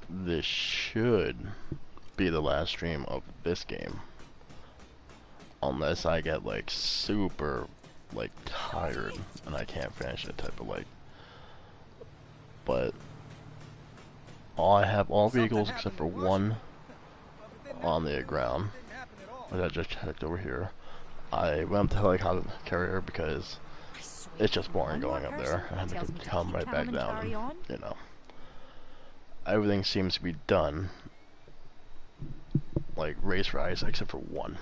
this should be the last stream of this game. Unless I get like super like tired and I can't finish it type of like. But I have all vehicles except for one on the ground, which I just checked over here. I went up to helicopter carrier because it's just boring going up there. I had to come right back down and, you know. Everything seems to be done. Like race rides except for one.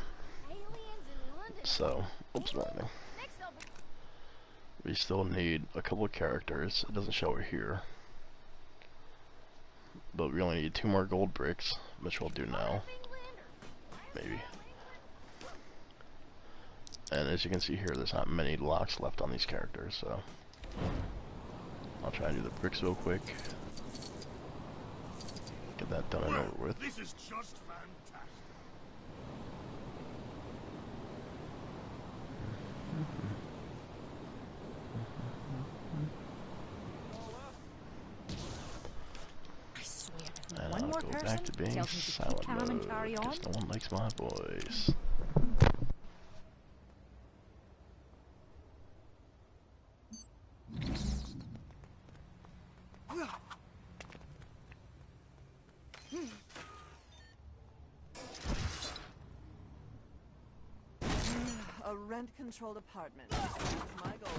So, oops, warning. We still need a couple of characters. It doesn't show it here. But we only need 2 more gold bricks, which we'll do now. Maybe. And as you can see here, there's not many locks left on these characters, so I'll try and do the bricks real quick. Get that done and over with. This is just fantastic. And I'll go back to being silent mode, because no one likes my voice. A rent-controlled apartment. That's my goal.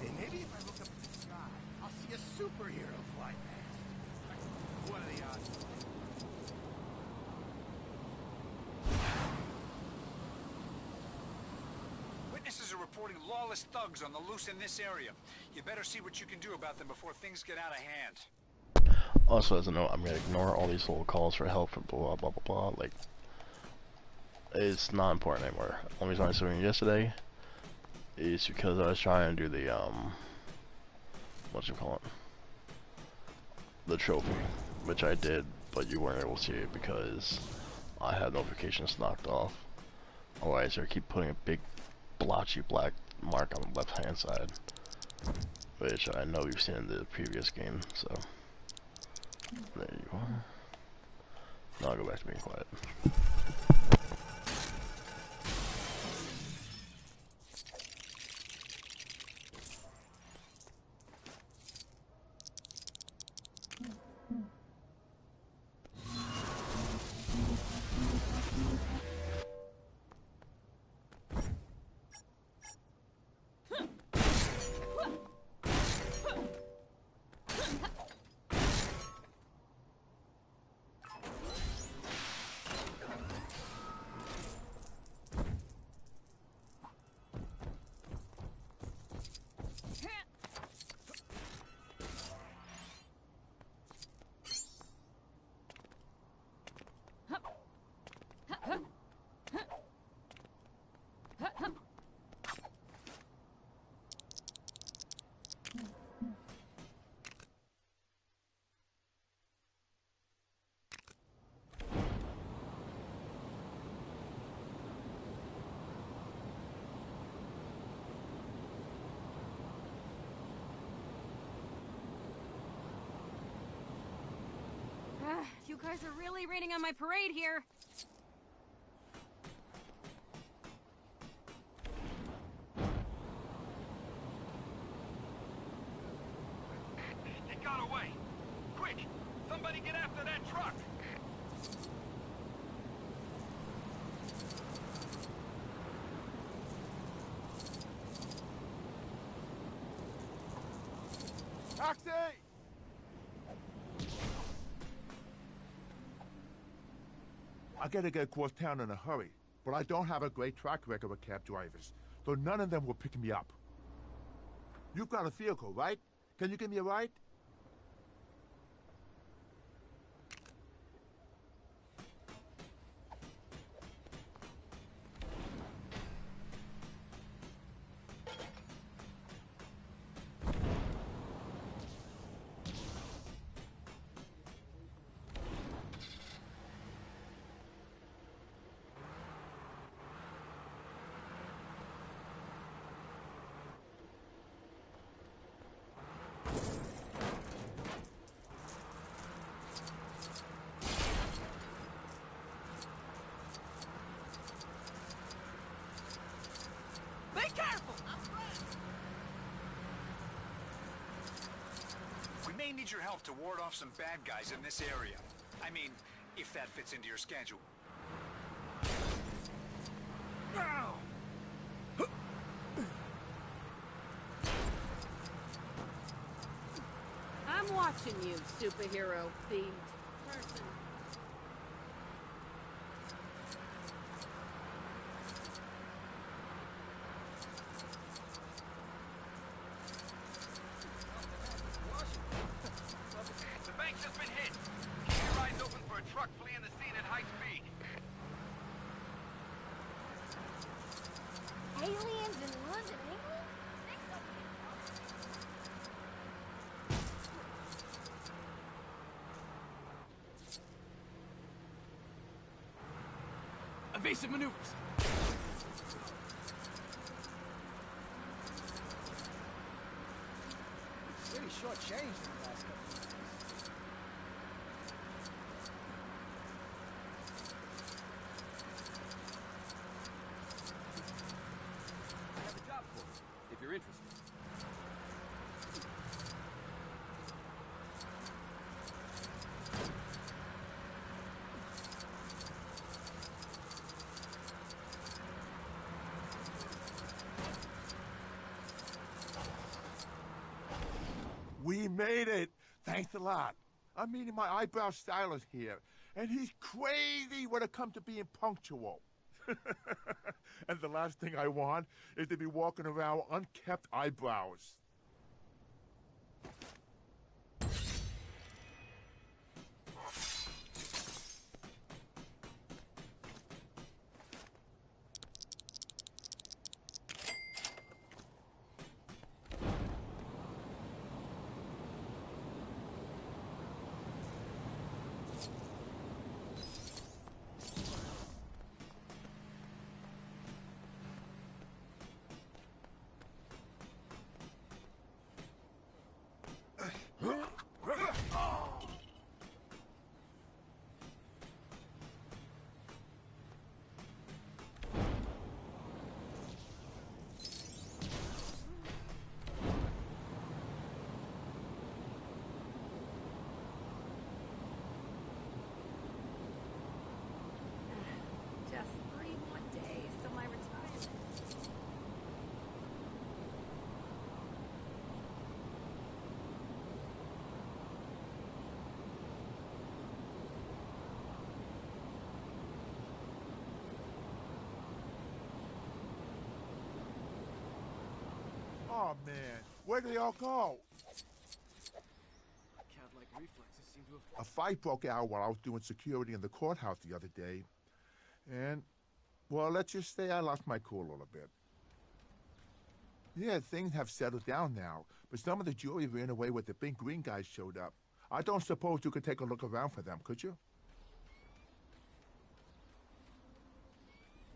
Hey, maybe if I look up at the sky, I'll see a superhero fly past. What are the odds? Witnesses are reporting lawless thugs on the loose in this area. You better see what you can do about them before things get out of hand. Also, as a note, I'm gonna ignore all these little calls for help and blah blah blah blah. Like, it's not important anymore. The only reason I was doing it yesterday is because I was trying to do the what you call it, the trophy, which I did, but you weren't able to see it because I had notifications knocked off. Otherwise, they keep putting a big blotchy black mark on the left hand side, which I know you've seen in the previous game. So there you are. Now I'll go back to being quiet. You guys are really raining on my parade here. It got away! Quick! Somebody get after that truck! Taxi! I gotta get across town in a hurry, but I don't have a great track record with cab drivers, so none of them will pick me up. You've got a vehicle, right? Can you give me a ride? need your help to ward off some bad guys in this area. I mean, if that fits into your schedule. I'm watching you, superhero-themed person. The bank's just been hit. Keep your eyes open for a truck fleeing the scene at high speed. Aliens in London, England? Evasive maneuvers. Pretty short-changed in the last couple of years. I have a job for you, if you're interested. We made it! Thanks a lot. I'm meeting my eyebrow stylist here, and he's crazy when it comes to being punctual. And the last thing I want is to be walking around with unkept eyebrows. Just 3 more days till my retirement. Oh, man. Where did they all go? Cat-like reflexes seem to have... A fight broke out while I was doing security in the courthouse the other day. And, well, let's just say I lost my cool a little bit. Yeah, things have settled down now, but some of the jury ran away when the big green guys showed up. I don't suppose you could take a look around for them, could you?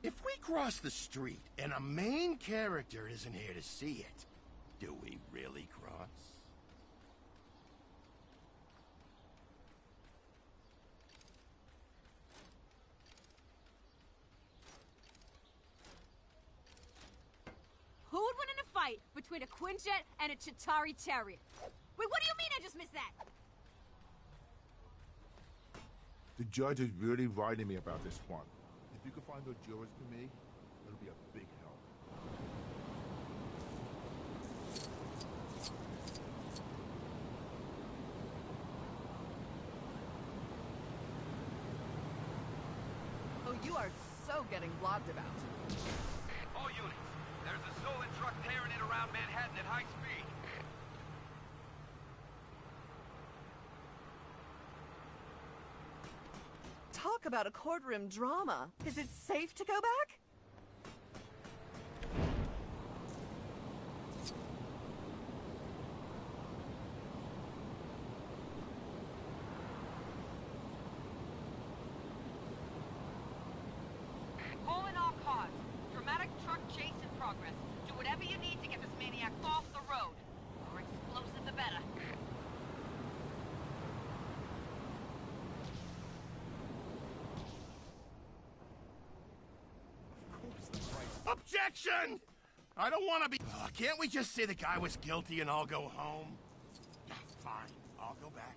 If we cross the street and a main character isn't here to see it, do we really cross? Who would win in a fight between a Quinjet and a Chitauri Terrier? Wait, what do you mean I just missed that? The judge is really writing me about this one. If you could find those jurors for me, it'll be a big help. Oh, you are so getting blogged about. All units, there's a stolen truck tearing it around Manhattan at high speed. Talk about a courtroom drama. Is it safe to go back? Call in all cars. Dramatic truck chase in progress. Do whatever you need to get this maniac off the road. The more explosive, the better. Objection! I don't want to be... can't we just say the guy was guilty and I'll go home? Fine, I'll back.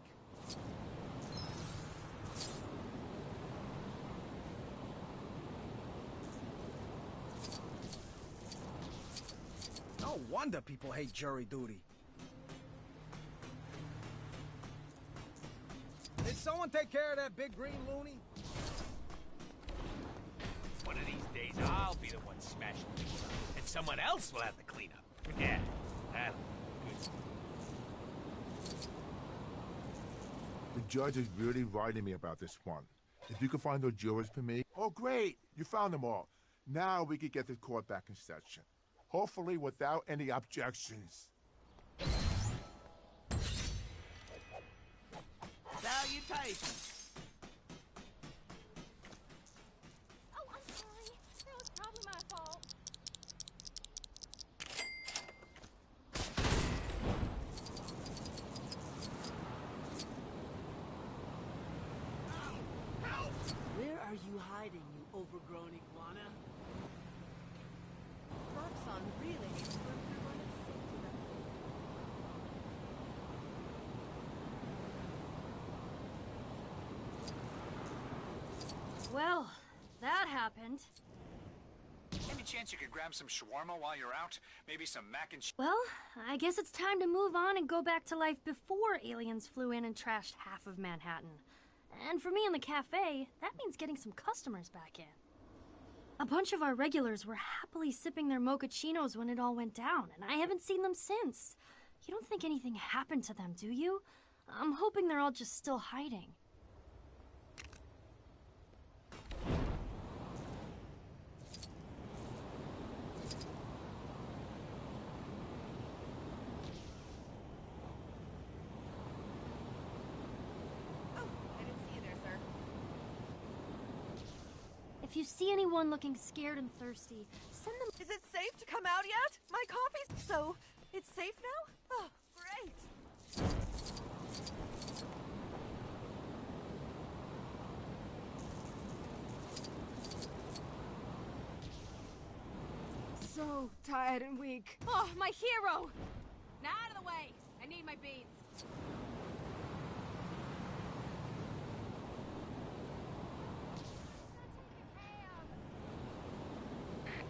No wonder people hate jury duty. Did someone take care of that big green loony? One of these days, I'll be the one smashing things up, and someone else will have to clean up. Yeah, that'll be good. The judge is really writing me about this one. If you could find those jurors for me... Oh, great! You found them all. Now we could get the court back in session. Hopefully without any objections. Salutations. Oh, I'm sorry. That was probably my fault. Where are you hiding, you overgrown iguana? Roxxon really needs to improve on its safety record. Well, that happened. Any chance you could grab some shawarma while you're out? Maybe some mac and cheese? Well, I guess it's time to move on and go back to life before aliens flew in and trashed half of Manhattan. And for me in the cafe, that means getting some customers back in. A bunch of our regulars were happily sipping their mochachinos when it all went down, and I haven't seen them since. You don't think anything happened to them, do you? I'm hoping they're all just still hiding. Oh, I didn't see you there, sir. If you see anyone looking scared and thirsty, send them... Is it safe to come out yet? My coffee's... So, it's safe now? Oh, great. So tired and weak. Oh, my hero! Now out of the way! I need my beans.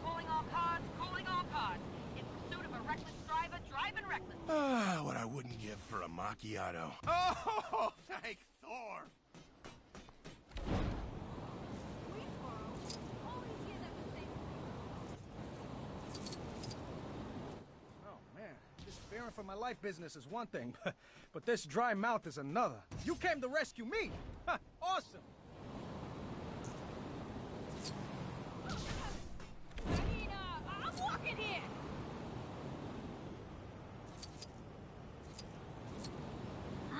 Calling all cars, calling all cars. In pursuit of a reckless driver, driving reckless. Ah, what I wouldn't give for a macchiato. Oh, thank Thor! Oh, man. This fearing for my life business is one thing, but this dry mouth is another. You came to rescue me! Ha, awesome! I'm walking here!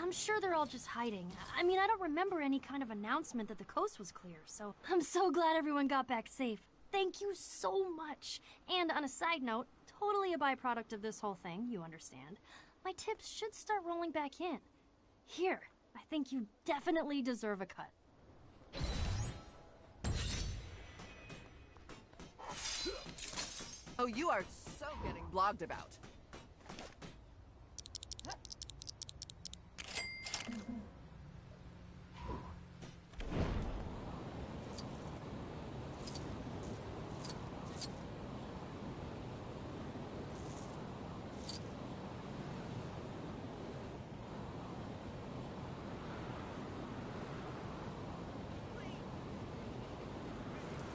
I'm sure they're all just hiding. I mean, I don't remember any kind of announcement that the coast was clear, so I'm so glad everyone got back safe. Thank you so much. And on a side note, totally a byproduct of this whole thing, you understand, my tips should start rolling back in. Here, I think you definitely deserve a cut. Oh, you are so getting blogged about.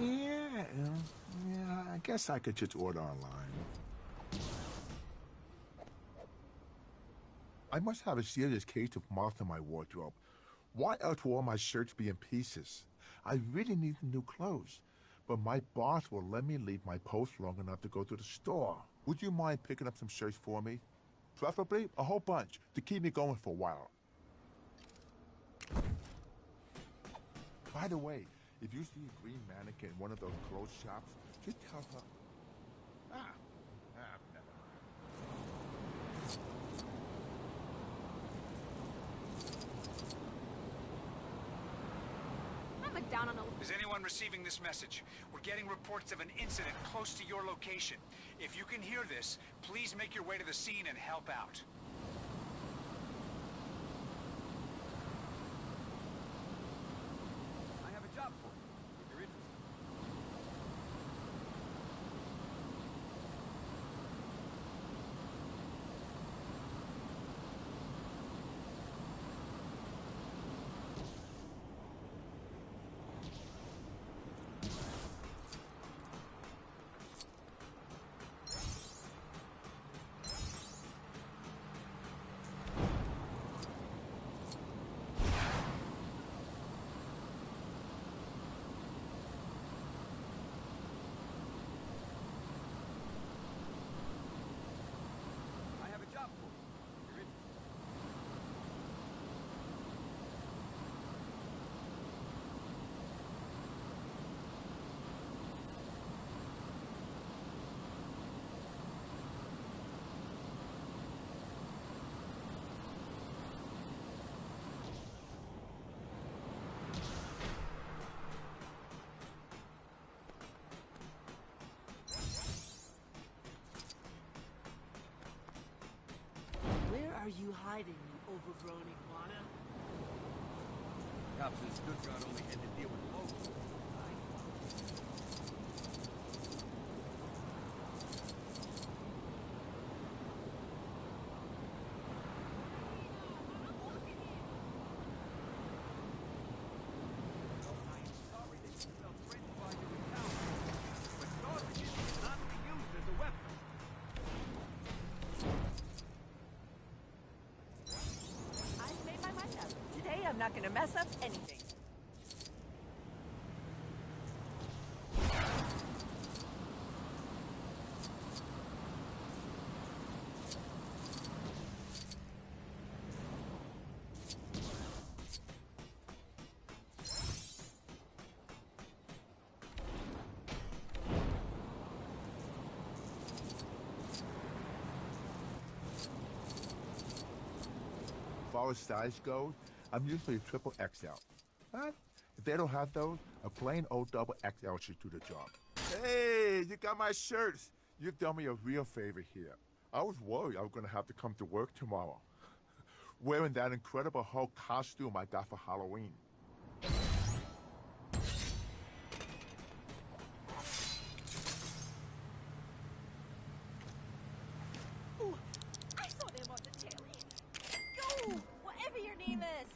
Yeah, I guess I could just order online. I must have a serious case of moth in my wardrobe. Why else will all my shirts be in pieces? I really need new clothes, but my boss will let me leave my post long enough to go to the store. Would you mind picking up some shirts for me? Preferably a whole bunch to keep me going for a while. By the way, if you see a green mannequin in one of those clothes shops, just tell her. Never I'm a down on the... Is anyone receiving this message? We're getting reports of an incident close to your location. If you can hear this, please make your way to the scene and help out. you hiding, you overgrown iguana? Cops in Stuttgart only had to deal with locals. I've made my mind up. Today I'm not gonna mess up anything. As far as size goes, I'm usually a triple XL. But if they don't have those, a plain old double XL should do the job. Hey, you got my shirts. You've done me a real favor here. I was worried I was going to have to come to work tomorrow, wearing that incredible Hulk costume I got for Halloween. Ooh, I saw them on the telly. Go, whatever your name is.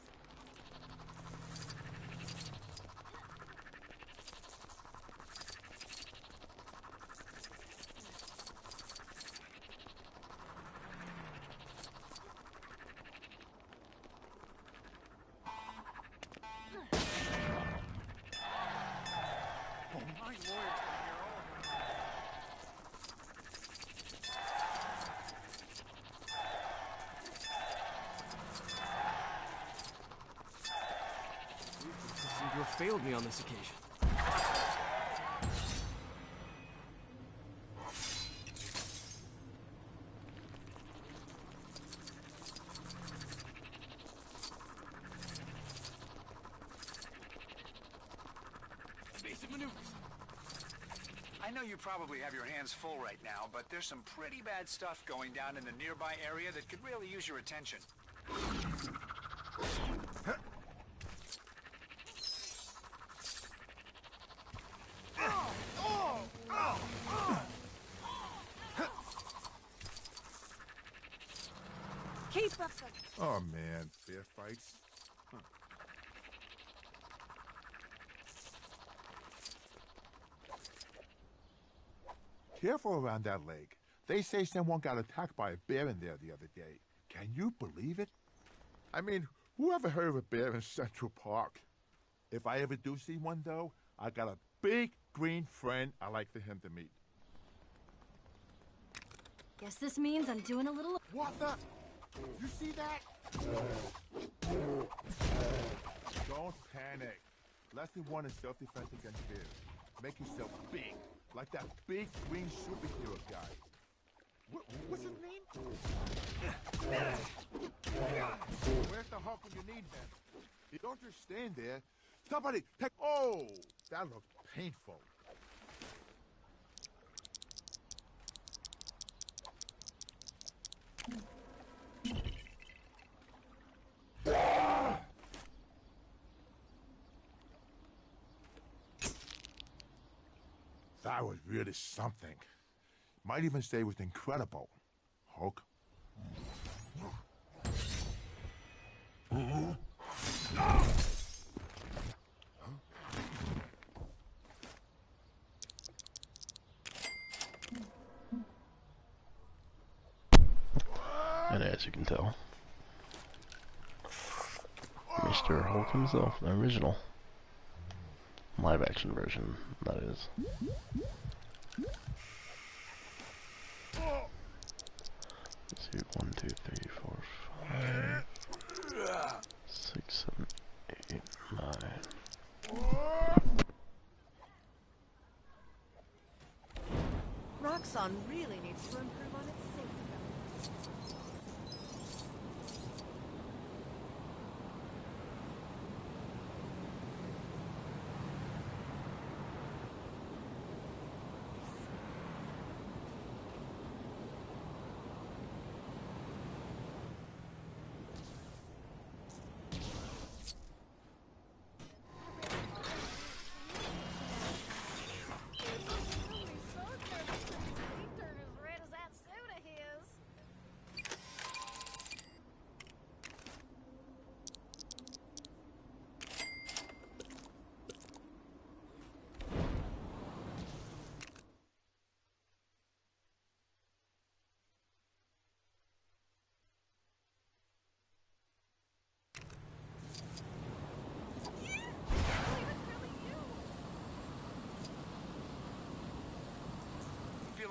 My lawyer's gonna hear all about it. You seem to have failed me on this occasion. Evasive maneuvers. I know you probably have your hands full right now, but there's some pretty bad stuff going down in the nearby area that could really use your attention. Keep up. Oh man, fair fights. Careful around that leg. They say someone got attacked by a bear in there the other day. Can you believe it? I mean, who ever heard of a bear in Central Park? If I ever do see one, though, I got a big green friend I'd like for him to meet. Guess this means I'm doing a little... What the? You see that? Don't panic. Less than one is self-defense against bears. Make yourself big, like that big green superhero guy. What's his name? Where's the Hulk when you need him? Don't just stand there. Somebody take... Oh, that looks painful. That was really something. Might even say it was incredible. Hulk. And as you can tell, Mr. Hulk himself, the original live action version, that is. Let's see, 1, 2, 3, 4, 5, 6, 7, 8, 9. Roxxon really needs to improve on its safety.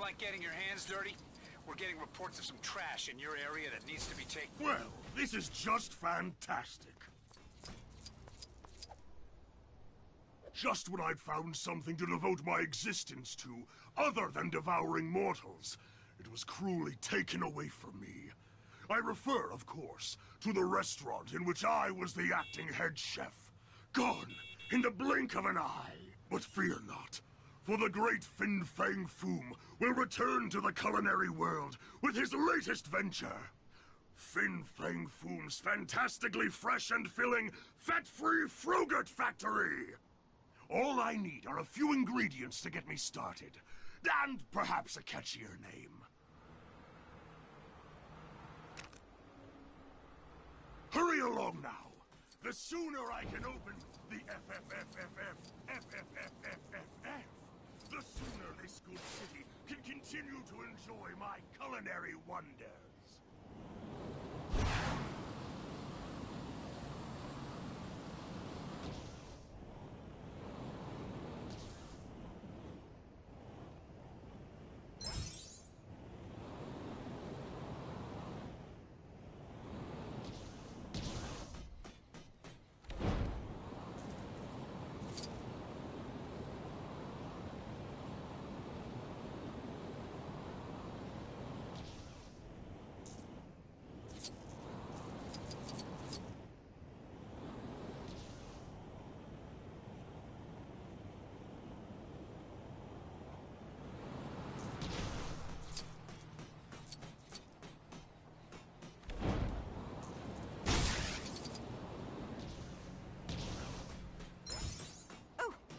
like getting your hands dirty? We're getting reports of some trash in your area that needs to be taken. Well, this is just fantastic. Just when I'd found something to devote my existence to, other than devouring mortals, it was cruelly taken away from me. I refer, of course, to the restaurant in which I was the acting head chef. Gone in the blink of an eye. But fear not, for the great Fin Fang Foom will return to the culinary world with his latest venture. Fin Fang Foom's fantastically fresh and filling, fat-free Frogurt Factory! All I need are a few ingredients to get me started, and perhaps a catchier name. Hurry along now. The sooner I can open the FFFFFFFFF, the sooner this good city can continue to enjoy my culinary wonders.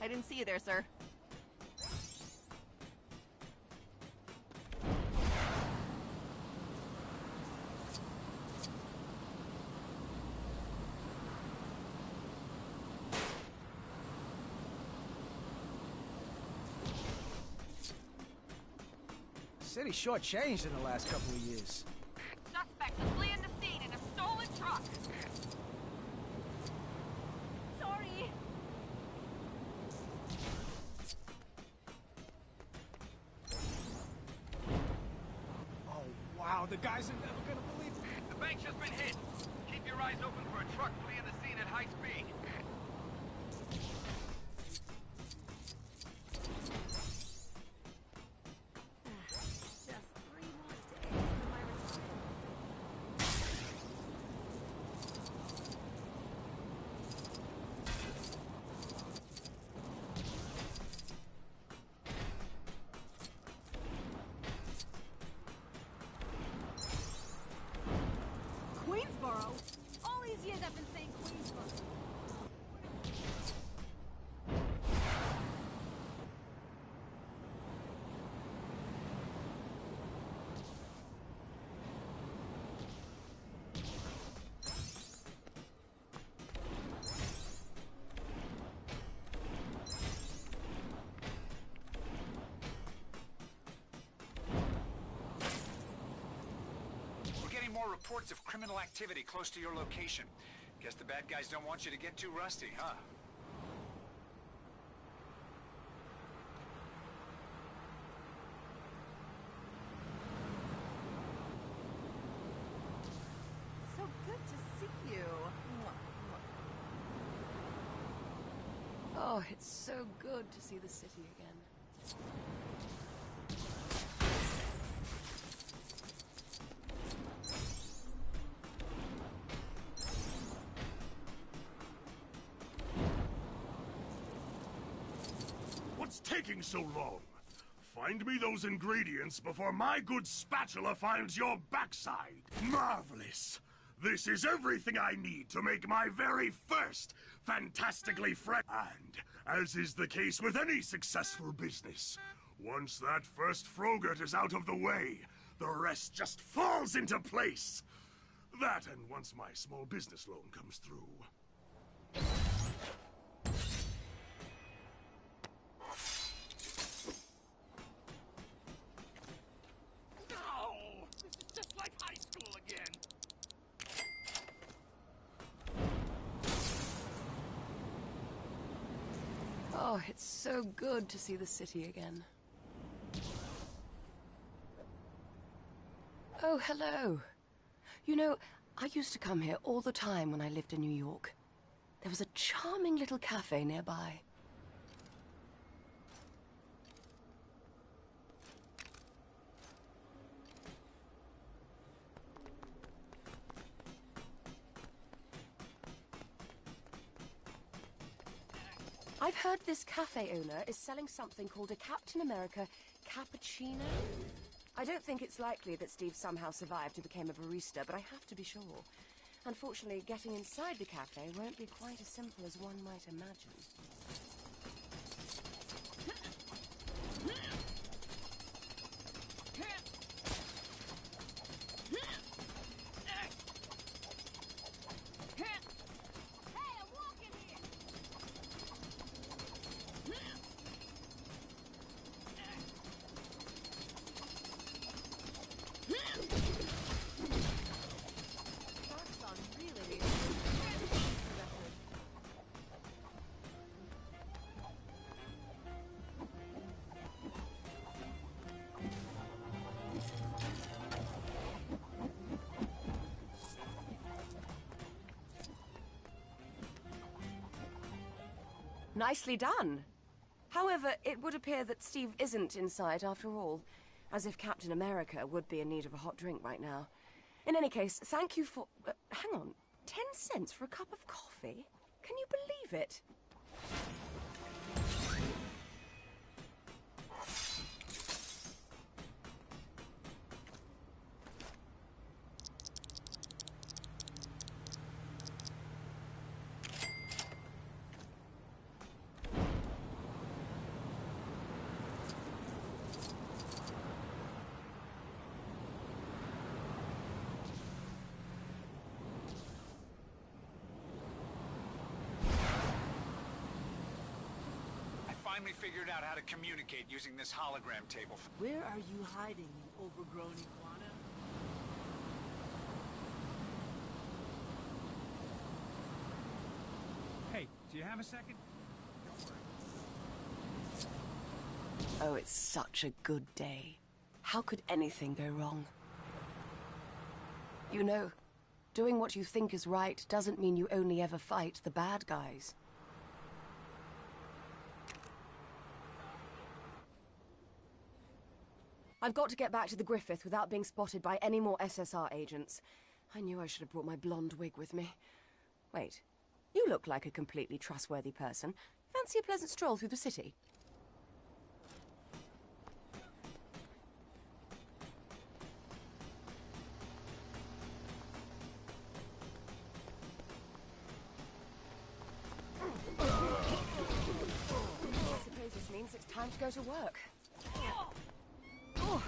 I didn't see you there, sir. City sure changed in the last couple of years. Suspects are fleeing the scene in a stolen truck. Sorry. Oh, wow, the guys are never gonna believe it. The bank's just been hit. Keep your eyes open for a truck fleeing the scene at high speed. Just 3 more days to my retirement. Queensboro? All these years I've been saying Queensboro. We're getting more reports of criminal activity close to your location. Guess the bad guys don't want you to get too rusty, huh? So good to see you. Oh, it's so good to see the city again. What's taking so long? Find me those ingredients before my good spatula finds your backside. Marvelous! This is everything I need to make my very first fantastically fresh. And, as is the case with any successful business, once that first Frogurt is out of the way, the rest just falls into place. That and once my small business loan comes through. No! This is just like high school again. Oh, it's so good to see the city again. Oh, hello. You know, I used to come here all the time when I lived in New York. There was a charming little cafe nearby. I've heard this cafe owner is selling something called a Captain America cappuccino. I don't think it's likely that Steve somehow survived and became a barista, but I have to be sure. Unfortunately, getting inside the cafe won't be quite as simple as one might imagine. Nicely done. However, it would appear that Steve isn't in sight after all, as if Captain America would be in need of a hot drink right now. In any case, thank you for... hang on. 10 cents for a cup of coffee? Can you believe it? Finally figured out how to communicate using this hologram table. Where are you hiding, you overgrown iguana? Hey, do you have a second? Oh, it's such a good day. How could anything go wrong? You know, doing what you think is right doesn't mean you only ever fight the bad guys. I've got to get back to the Griffith without being spotted by any more SSR agents. I knew I should have brought my blonde wig with me. Wait, you look like a completely trustworthy person. Fancy a pleasant stroll through the city? I suppose this means it's time to go to work. Oh.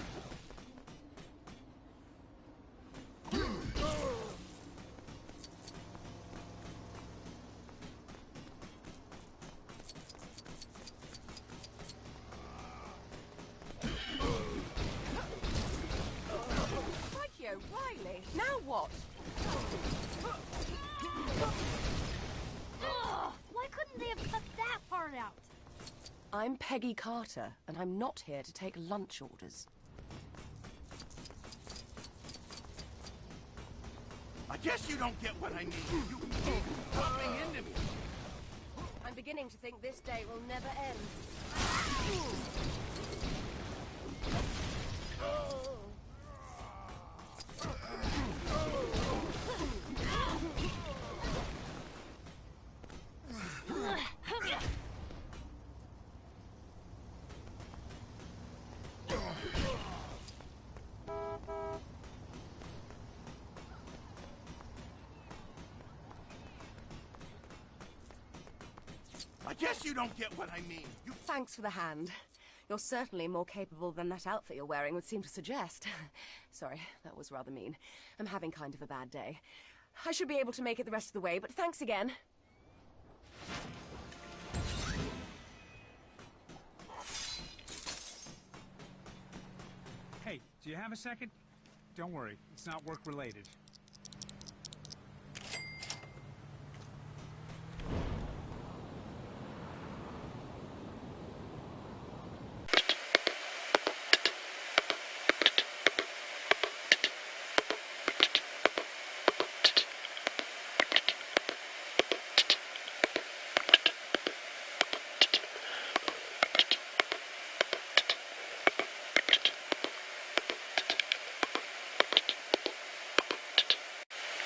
Riley, now what? Why couldn't they have cut that part out? I'm Peggy Carter, and I'm not here to take lunch orders. I guess you don't get what I mean. You keep bumping into me. I'm beginning to think this day will never end. I guess you don't get what I mean. You... Thanks for the hand. You're certainly more capable than that outfit you're wearing would seem to suggest. Sorry, that was rather mean. I'm having kind of a bad day. I should be able to make it the rest of the way, but thanks again. Hey, do you have a second? Don't worry, it's not work-related.